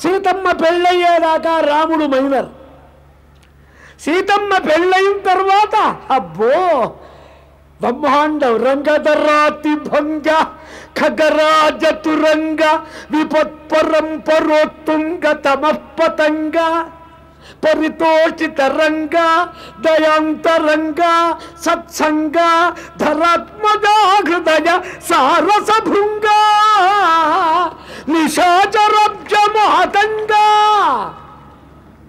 సీతమ్మ పెళ్ళయ్యేదాకా రాముడు మైనర్. సీతమ్మ పెళ్ళయిన తర్వాత అబ్బో బ్రహ్మాండం. రంగధరాతి భంగ ఖగరాజ తురంగ విపత్పరం పరోత్తుంగ తమఃపతంగ పరితోషిత రంగ దయాంతరంగ సత్సంగ ధరాత్మజా హృదయ సారసభృంగ నిశాచరబ్జ మహతంగ.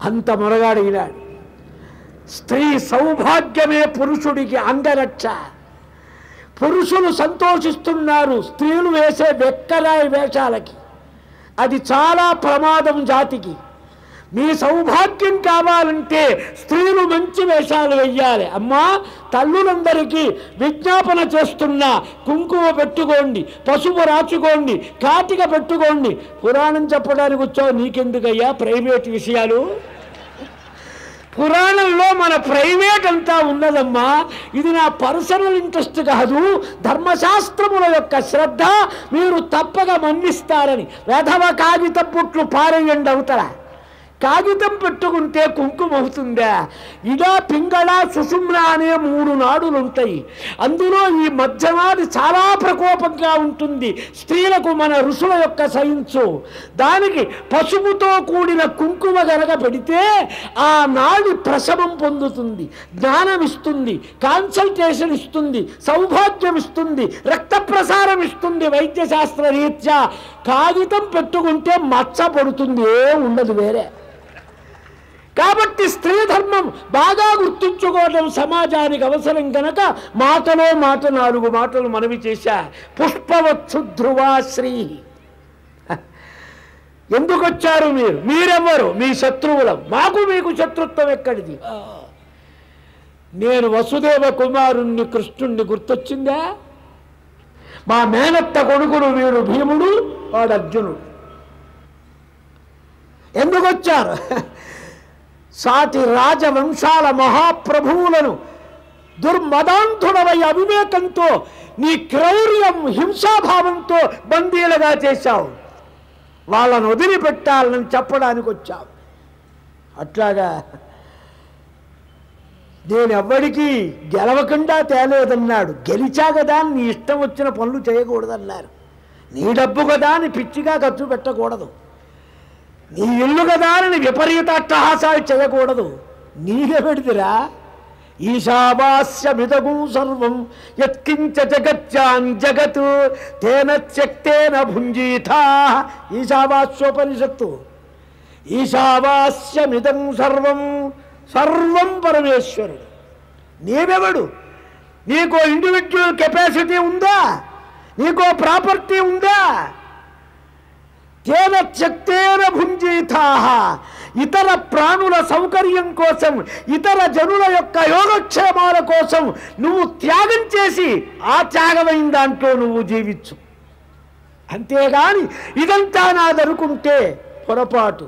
అంత మొరగాడినాడు. స్త్రీ సౌభాగ్యమే పురుషుడికి అంగరక్ష. పురుషులు సంతోషిస్తున్నారు స్త్రీలు వేసే వెక్కరాయి వేషాలకి. అది చాలా ప్రమాదం జాతికి. మీ సౌభాగ్యం కావాలంటే స్త్రీలు మంచి వేషాలు వెయ్యాలి. అమ్మా, తల్లులందరికీ విజ్ఞాపన చేస్తున్నా, కుంకుమ పెట్టుకోండి, పసుపు రాచుకోండి, కాటిక పెట్టుకోండి. పురాణం చెప్పడానికి వచ్చావు, నీకెందుకయ్యా ప్రైవేట్ విషయాలు? పురాణంలో మన ప్రైవేట్ అంతా ఉన్నదమ్మా. ఇది నా పర్సనల్ ఇంట్రెస్ట్ కాదు, ధర్మశాస్త్రముల యొక్క శ్రద్ధ మీరు తప్పక మన్నిస్తారని. వెధవ కాగితం పుట్లు పారేయండి అవుతారా. కాగితం పెట్టుకుంటే కుంకుమ అవుతుందా? ఇడా పింగళ సుషుమ్న అనే 3 నాడులు ఉంటాయి. అందులో ఈ మధ్యనాది చాలా ప్రకోపంగా ఉంటుంది. స్త్రీలకు మన ఋషుల యొక్క సైన్సు. దానికి పసుపుతో కూడిన కుంకుమ గనక పెడితే ఆ నాడి ప్రసవం పొందుతుంది, జ్ఞానం ఇస్తుంది, కాన్సల్టేషన్ ఇస్తుంది, సౌభాగ్యం ఇస్తుంది, రక్త ప్రసారం ఇస్తుంది. వైద్యశాస్త్ర రీత్యా కాగితం పెట్టుకుంటే మచ్చ పడుతుంది, ఏం ఉండదు వేరే. కాబట్టి స్త్రీ ధర్మం బాగా గుర్తుంచుకోవడం సమాజానికి అవసరం కనుక మాటలో మాట 4 మాటలు మనవి చేశా. పుష్పవత్సు ధ్రువాశ్రీ. ఎందుకు వచ్చారు మీరు? మీరెవ్వరు? మీ శత్రువులం. మాకు మీకు శత్రుత్వం ఎక్కడిది? నేను వసుదేవ కుమారుణ్ణి కృష్ణుణ్ణి గుర్తొచ్చిందా? మా మేనత్త కొడుకుడు వీడు భీముడు, వాడు అర్జునుడు. ఎందుకు వచ్చారు? సాటి రాజవంశాల మహాప్రభువులను దుర్మదాంధుడవై అవివేకంతో నీ క్రౌర్యం హింసాభావంతో బందీలుగా చేశావు. వాళ్ళను వదిలిపెట్టాలని చెప్పడానికి వచ్చావు. అట్లాగా నేను ఎవ్వడికి గెలవకుండా తేలేదన్నాడు. గెలిచా కదా నీ ఇష్టం వచ్చిన పనులు చేయకూడదన్నారు. నీ డబ్బు కదా అని పిచ్చిగా ఖర్చు పెట్టకూడదు. నీ ఇల్లు కదా అని విపరీత అట్టహాసాలు చేయకూడదు. నీకే పెడితిరా. ఈశావాస్యమిదగు సర్వం యత్కించ జగత్యాం జగత్ తేన త్యక్తేన భుంజీథా. ఈశావాస్యోపనిషత్తు. ఈశావాస్యమిదం సర్వం, సర్వం పరమేశ్వరుడు. నీవెవడు? నీకో ఇండివిజువల్ కెపాసిటీ ఉందా? నీకో ప్రాపర్టీ ఉందా? తేన త్యక్తేన భుంజీథా. ఇతర ప్రాణుల సౌకర్యం కోసం, ఇతర జనుల యొక్క యోగక్షేమాల కోసం నువ్వు త్యాగం చేసి ఆ త్యాగమైన దాంట్లో నువ్వు జీవించు. అంతేగాని ఇదంతా నాదనుకుంటే పొరపాటు.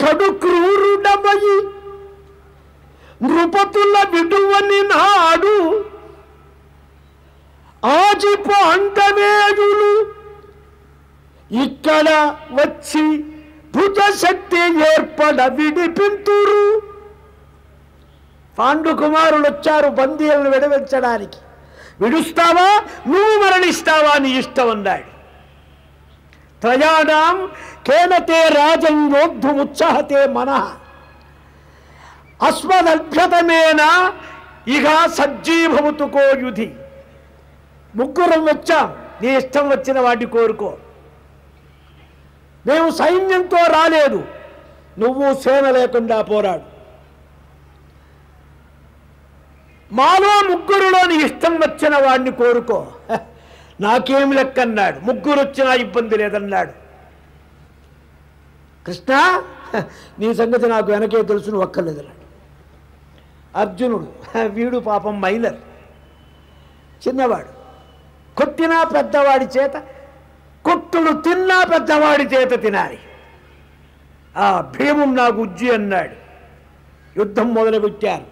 కడు క్రూరుడమయి నృపతుల విడువని నాడు ఆజిపు అంటనేయులు ఇక్కడ వచ్చి భుజశక్తి ఏర్పడ విడిపింతురు. పాండు కుమారులు వచ్చారు బందీలను విడవించడానికి. విడుస్తావా? నువ్వు మరణిస్తావా? నీ ఇష్టం అన్నాడు. త్రయాణం కేనతే రాజం యోద్ధుముత్సహతే మనః అస్మదభ్యతమేన ఇక సజ్జీభవతుకో యుధి. 3 వచ్చాం, నీ ఇష్టం వచ్చిన వాడిని కోరుకో. మేము సైన్యంతో రాలేదు, నువ్వు సేన లేకుండా పోరాడు. మాలో 3లోని ఇష్టం వచ్చిన వాడిని కోరుకో. నాకేం లెక్కన్నాడు. 3 వచ్చినా ఇబ్బంది లేదన్నాడు. కృష్ణ, నీ సంగతి నాకు వెనకే తెలుసు, నువ్వు ఒక్కర్లేదన్నాడు. అర్జునుడు వీడు పాపం మైనర్, చిన్నవాడు. కొట్టినా పెద్దవాడి చేత, కొట్టుడు తిన్నా పెద్దవాడి చేత తినాలి. ఆ భీముడు నాకు ఉజ్జి అన్నాడు. యుద్ధం మొదలుపెట్టారు.